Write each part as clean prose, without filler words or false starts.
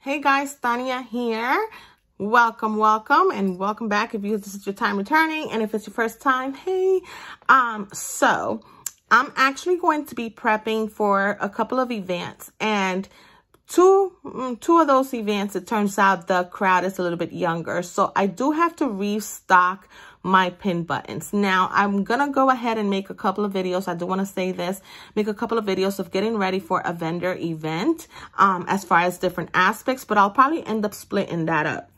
Hey guys, Tanya here. Welcome, and welcome back if this is your time returning, and if it's your first time, hey. So I'm actually going to be prepping for a couple of events, and two of those events, it turns out the crowd is a little bit younger, so I do have to restock my pin buttons. Now I'm gonna go ahead and make a couple of videos. I do want to say this, make a couple of videos of getting ready for a vendor event as far as different aspects, but I'll probably end up splitting that up.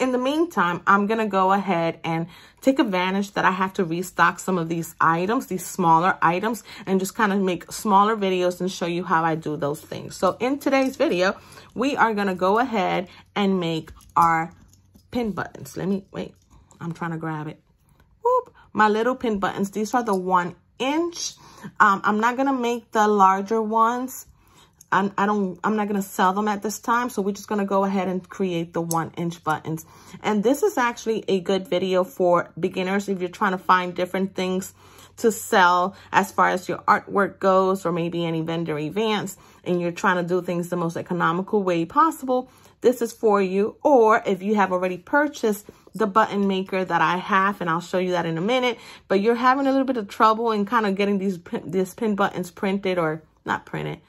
In the meantime, I'm going to go ahead and take advantage that I have to restock some of these items, these smaller items, and just kind of make smaller videos and show you how I do those things. So in today's video, we are going to go ahead and make our pin buttons. Wait, I'm trying to grab it. Whoop, my little pin buttons. These are the 1 inch. I'm not going to make the larger ones. I'm not going to sell them at this time. So we're just going to go ahead and create the 1 inch buttons. And this is actually a good video for beginners if you're trying to find different things to sell as far as your artwork goes, or maybe any vendor events, and you're trying to do things the most economical way possible. This is for you. Or if you have already purchased the button maker that I have, and I'll show you that in a minute, but you're having a little bit of trouble in kind of getting these pin buttons printed, or not printed,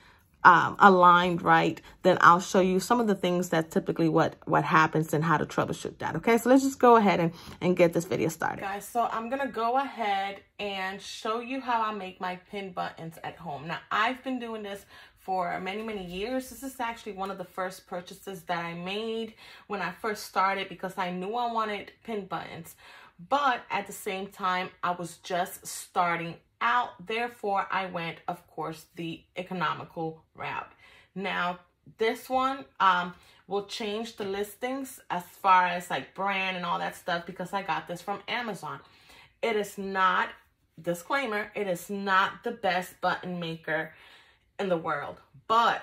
aligned right, then I'll show you some of the things that typically what happens and how to troubleshoot that. Okay, so let's just go ahead and get this video started. Guys, so I'm gonna go ahead and show you how I make my pin buttons at home. Now, I've been doing this for many years. This is actually one of the first purchases that I made when I first started, because I knew I wanted pin buttons, but at the same time I was just starting out. Therefore, I went, of course, the economical route. Now, this one will change the listings as far as like brand and all that stuff, because I got this from Amazon. It is not, disclaimer, it is not the best button maker in the world. But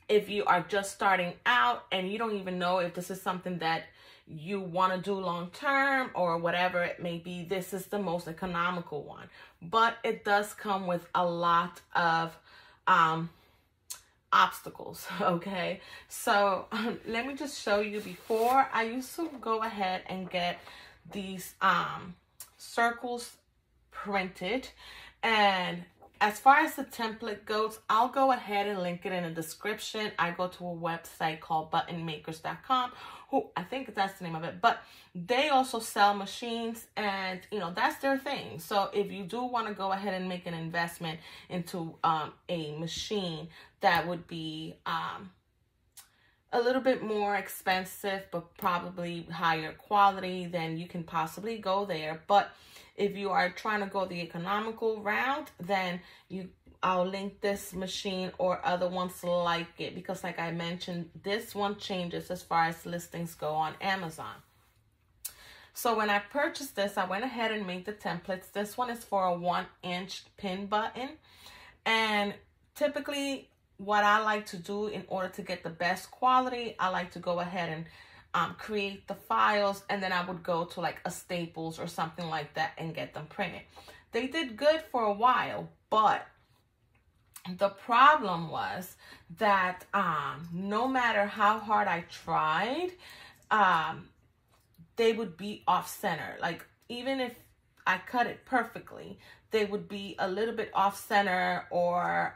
if you are just starting out and you don't even know if this is something that you want to do long term or whatever it may be, this is the most economical one. But it does come with a lot of obstacles. Okay, so let me just show you. Before, I used to go ahead and get these circles printed, and as far as the template goes, I'll go ahead and link it in the description. I go to a website called buttonmakers.com, who I think that's the name of it, but they also sell machines, and you know, that's their thing. So if you do want to go ahead and make an investment into a machine that would be a little bit more expensive, but probably higher quality, then you can possibly go there. But if you are trying to go the economical route, then I'll link this machine or other ones like it, because like I mentioned, this one changes as far as listings go on Amazon. So when I purchased this, I went ahead and made the templates. This one is for a 1 inch pin button. And typically what I like to do in order to get the best quality, I like to go ahead and create the files, and then I would go to like a Staples or something like that and get them printed. They did good for a while, but the problem was that no matter how hard I tried, they would be off center. Like, even if I cut it perfectly, they would be a little bit off center, or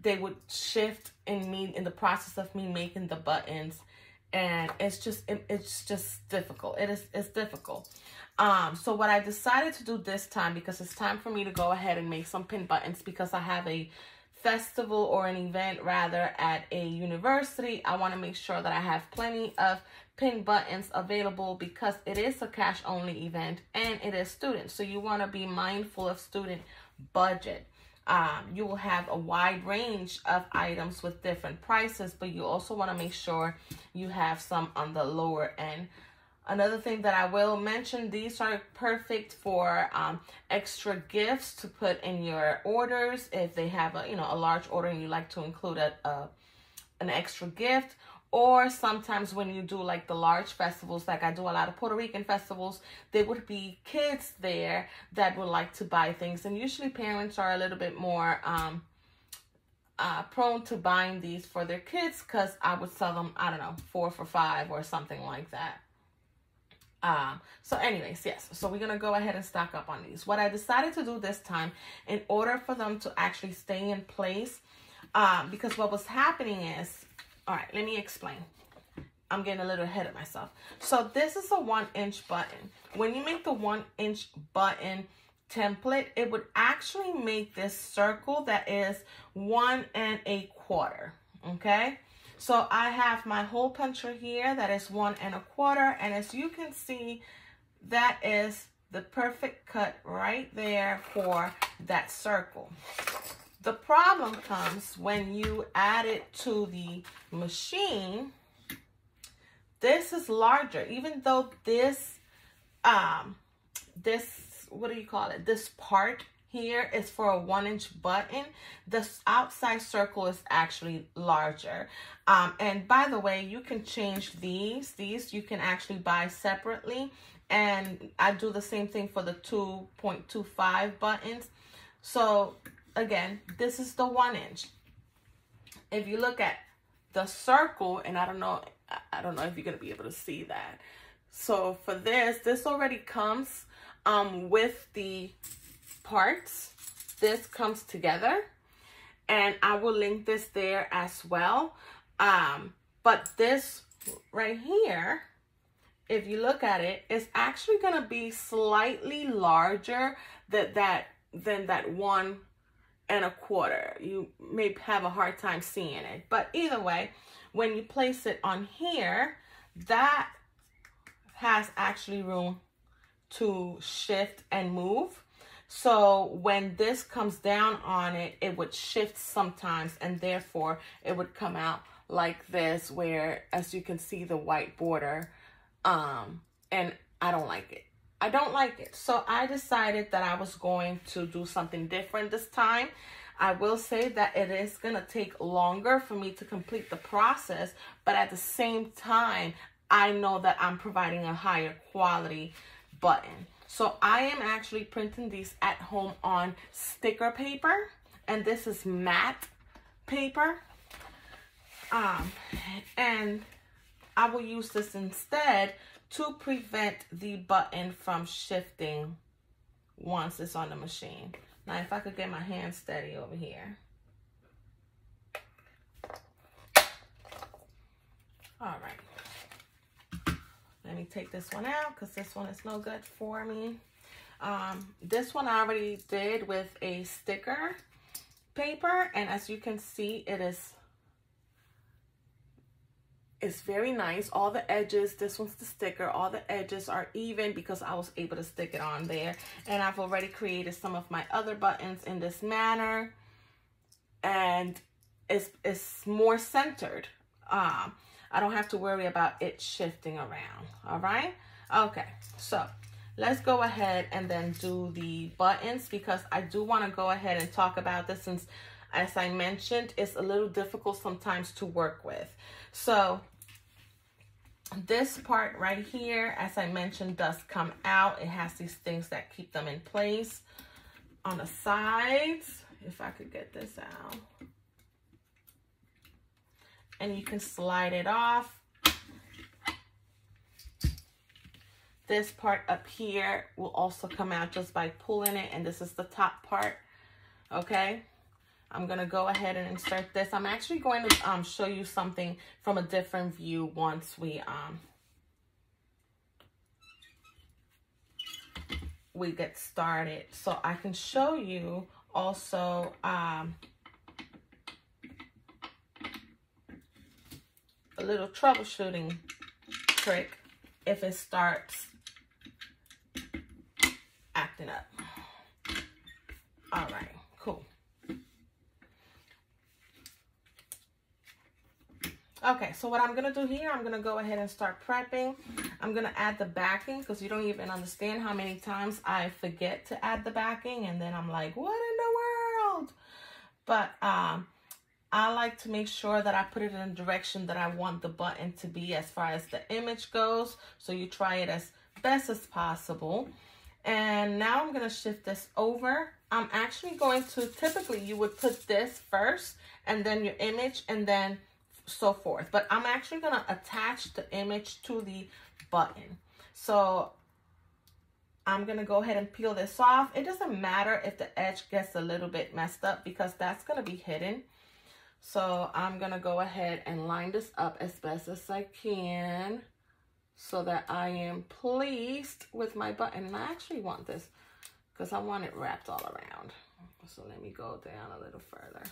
they would shift in the process of me making the buttons, and it's just difficult. It's difficult. So what I decided to do this time, because it's time for me to go ahead and make some pin buttons, because I have a festival, or an event rather, at a university. I want to make sure that I have plenty of pin buttons available, because it is a cash only event and it is students. So you want to be mindful of student budget. You will have a wide range of items with different prices, but you also want to make sure you have some on the lower end. Another thing that I will mention, these are perfect for extra gifts to put in your orders. If they have a large order and you like to include an extra gift, Or sometimes when you do like the large festivals, like I do a lot of Puerto Rican festivals, there would be kids there that would like to buy things. And usually parents are a little bit more prone to buying these for their kids because I would sell them, I don't know, 4 for $5 or something like that. So anyways, yes, so we're going to go ahead and stock up on these. What I decided to do this time, in order for them to actually stay in place, because what was happening is, all right, let me explain. I'm getting a little ahead of myself. So this is a 1-inch button. When you make the 1-inch button template, it would actually make this circle that is 1 1/4, okay? So I have my hole puncher here that is 1 1/4, and as you can see, that is the perfect cut right there for that circle. The problem comes when you add it to the machine. This is larger, even though this, what do you call it? This part here is for a 1-inch button. This outside circle is actually larger. And by the way, you can change these. These you can actually buy separately. And I do the same thing for the 2.25 buttons. So again, this is the 1-inch. If you look at the circle, and I don't know if you're gonna be able to see that. So for this already comes with the parts. This comes together, and I will link this there as well. But this right here, if you look at it, is actually going to be slightly larger than that 1 1/4. You may have a hard time seeing it, but either way, when you place it on here, that has actually room to shift and move. So when this comes down on it, it would shift sometimes, and therefore it would come out like this, where as you can see the white border, and I don't like it. I don't like it. So I decided that I was going to do something different this time. I will say that it is going to take longer for me to complete the process, but at the same time, I know that I'm providing a higher quality button. So I am actually printing these at home on sticker paper, and this is matte paper. And I will use this instead to prevent the button from shifting once it's on the machine. Now, if I could get my hand steady over here. All right. Let me take this one out because this one is no good for me. This one I already did with a sticker paper, and as you can see, it's very nice. All the edges, this one's the sticker, all the edges are even because I was able to stick it on there. And I've already created some of my other buttons in this manner, and it's more centered. I don't have to worry about it shifting around. All right. Okay. So let's go ahead and then do the buttons, because I do want to go ahead and talk about this, since, as I mentioned, it's a little difficult sometimes to work with. So this part right here, as I mentioned, does come out. It has these things that keep them in place on the sides. If I could get this out. And you can slide it off. This part up here will also come out just by pulling it, and this is the top part. Okay, I'm gonna go ahead and insert this. I'm actually going to show you something from a different view once we get started, so I can show you also a little troubleshooting trick if it starts acting up. All right, cool. Okay, so what I'm gonna do here, I'm gonna go ahead and start prepping. I'm gonna add the backing, because you don't even understand how many times I forget to add the backing, and then I'm like, what in the world? But I like to make sure that I put it in the direction that I want the button to be as far as the image goes. So you try it as best as possible. And now I'm gonna shift this over. I'm actually going to, typically you would put this first and then your image and then so forth. But I'm actually going to attach the image to the button. So I'm going to go ahead and peel this off. It doesn't matter if the edge gets a little bit messed up because that's going to be hidden. So I'm going to go ahead and line this up as best as I can so that I am pleased with my button. And I actually want this because I want it wrapped all around. So let me go down a little further.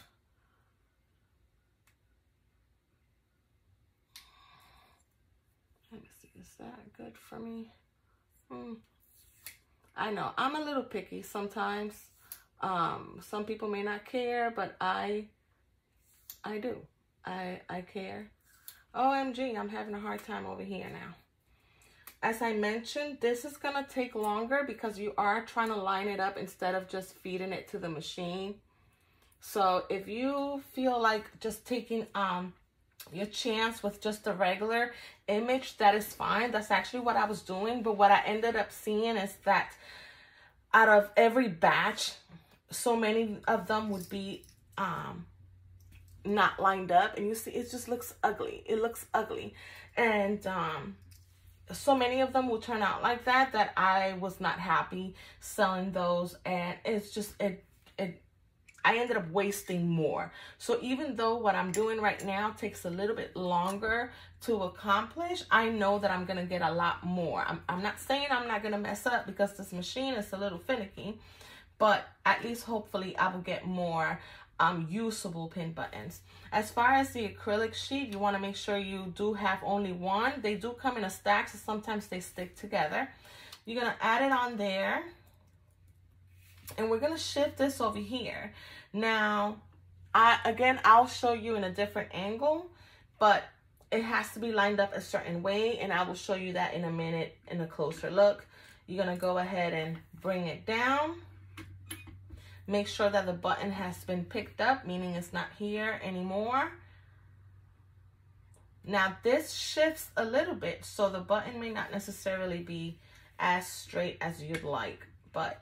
Let me see, is that good for me? I know, I'm a little picky sometimes. Some people may not care, but I do. I care. OMG, I'm having a hard time over here now. As I mentioned, this is gonna take longer because you are trying to line it up instead of just feeding it to the machine. So if you feel like just taking your chance with just a regular image, that is fine. That's actually what I was doing. But what I ended up seeing is that out of every batch, so many of them would be not lined up, and you see it just looks ugly. It looks ugly, and so many of them will turn out like that I was not happy selling those, and it's just I ended up wasting more. So even though what I'm doing right now takes a little bit longer to accomplish, I know that I'm gonna get a lot more. I'm not saying I'm not gonna mess up because this machine is a little finicky, but at least hopefully I will get more usable pin buttons. As far as the acrylic sheet, you want to make sure you do have only one. They do come in a stack, so sometimes they stick together. You're going to add it on there, and we're going to shift this over here. Now, I'll show you in a different angle, but it has to be lined up a certain way, and I will show you that in a minute in a closer look. You're going to go ahead and bring it down. Make sure that the button has been picked up, meaning it's not here anymore. Now this shifts a little bit, so the button may not necessarily be as straight as you'd like, but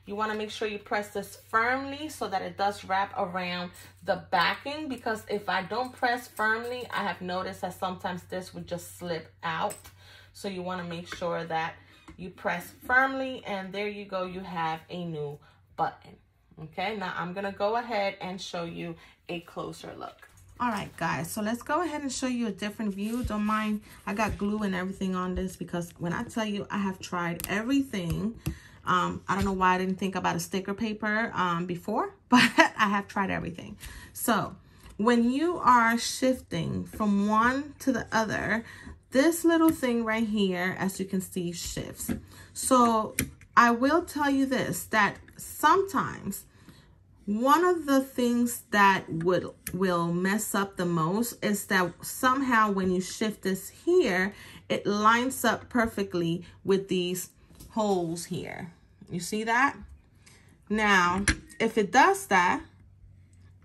you want to make sure you press this firmly so that it does wrap around the backing, because if I don't press firmly, I have noticed that sometimes this would just slip out. So you want to make sure that you press firmly, and there you go, you have a new button. Okay, now I'm gonna go ahead and show you a closer look. All right, guys, so let's go ahead and show you a different view. Don't mind, I got glue and everything on this because when I tell you I have tried everything, I don't know why I didn't think about a sticker paper before, but I have tried everything. So when you are shifting from one to the other, this little thing right here, as you can see, shifts. So I will tell you this, that sometimes one of the things that will mess up the most is that somehow when you shift this here, it lines up perfectly with these holes here. You see that? Now, if it does that,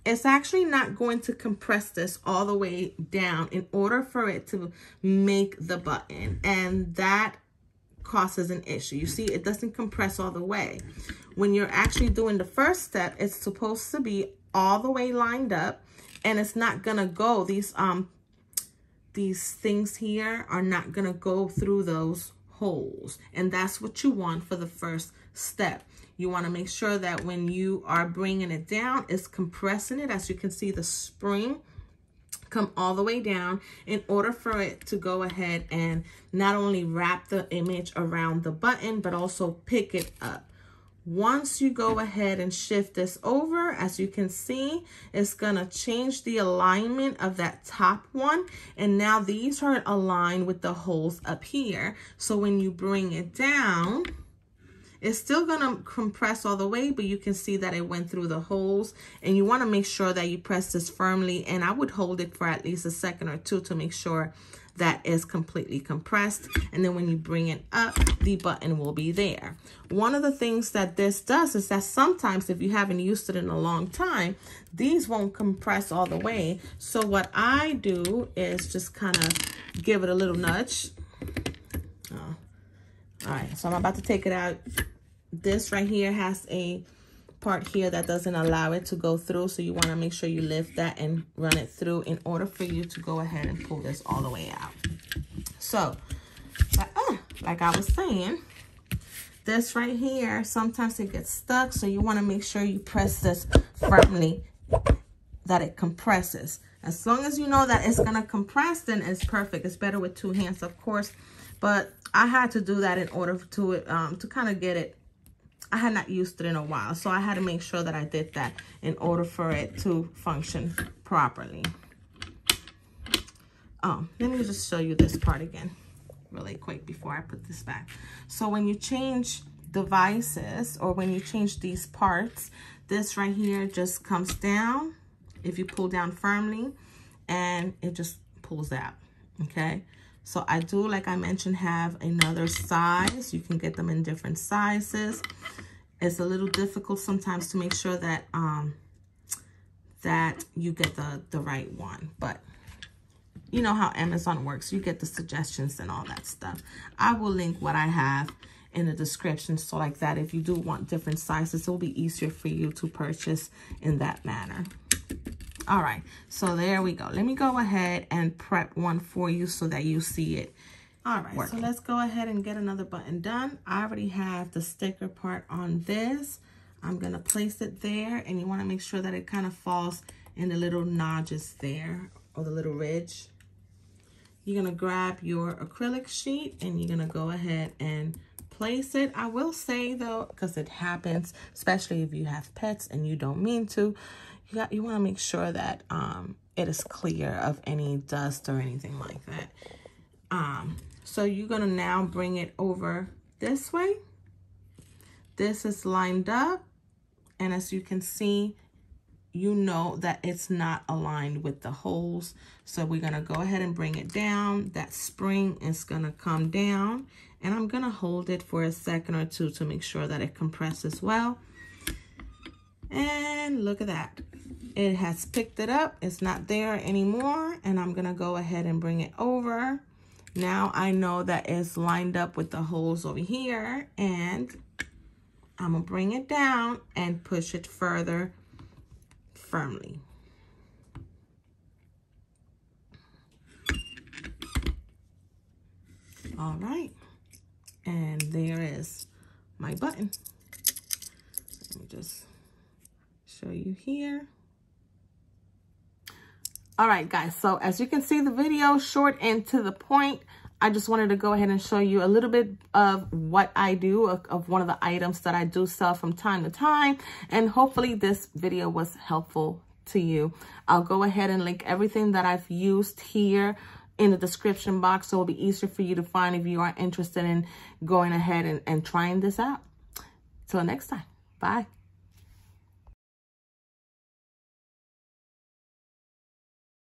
it's actually not going to compress this all the way down in order for it to make the button, and that causes an issue. You see, it doesn't compress all the way. When you're actually doing the first step, it's supposed to be all the way lined up, and it's not gonna go, these things here are not gonna go through those holes, and that's what you want for the first step. You want to make sure that when you are bringing it down, it's compressing it. As you can see, the spring come all the way down in order for it to go ahead and not only wrap the image around the button, but also pick it up. Once you go ahead and shift this over, as you can see, it's gonna change the alignment of that top one. And now these are aligned with the holes up here. So when you bring it down, it's still gonna compress all the way, but you can see that it went through the holes, and you wanna make sure that you press this firmly, and I would hold it for at least a second or two to make sure that is completely compressed. And then when you bring it up, the button will be there. One of the things that this does is that sometimes if you haven't used it in a long time, these won't compress all the way. So what I do is just kind of give it a little nudge. All right, so I'm about to take it out. This right here has a part here that doesn't allow it to go through. So you want to make sure you lift that and run it through in order for you to go ahead and pull this all the way out. So, like I was saying, this right here, sometimes it gets stuck. So you want to make sure you press this firmly, that it compresses. As long as you know that it's going to compress, then it's perfect. It's better with 2 hands, of course. But I had to do that in order to kind of get it. I had not used it in a while, so I had to make sure that I did that in order for it to function properly. Oh, let me just show you this part again really quick before I put this back. So when you change devices, or when you change these parts, this right here just comes down if you pull down firmly, and it just pulls out, okay? So I do, like I mentioned, have another size. You can get them in different sizes. It's a little difficult sometimes to make sure that that you get the right one, but you know how Amazon works. You get the suggestions and all that stuff. I will link what I have in the description, so like that, if you do want different sizes, it will be easier for you to purchase in that manner. All right, so there we go. Let me go ahead and prep one for you so that you see it. All right, working. So let's go ahead and get another button done. I already have the sticker part on this. I'm gonna place it there, and you wanna make sure that it kind of falls in the little notches there, or the little ridge. You're gonna grab your acrylic sheet and you're gonna go ahead and place it. I will say though, because it happens, especially if you have pets and you don't mean to, you want to make sure that it is clear of any dust or anything like that. So you're going to now bring it over this way. This is lined up, and as you can see, you know that it's not aligned with the holes. So we're going to go ahead and bring it down. That spring is going to come down, and I'm going to hold it for a second or two to make sure that it compresses well. And look at that. It has picked it up. It's not there anymore. And I'm going to go ahead and bring it over. Now I know that it's lined up with the holes over here. And I'm going to bring it down and push it further firmly. All right. And there is my button. Let me just show you here. All right, guys, so as you can see, the video short and to the point. I just wanted to go ahead and show you a little bit of what I do, of one of the items that I do sell from time to time. And hopefully this video was helpful to you. I'll go ahead and link everything that I've used here in the description box, so it'll be easier for you to find if you are interested in going ahead and trying this out. Till next time, bye.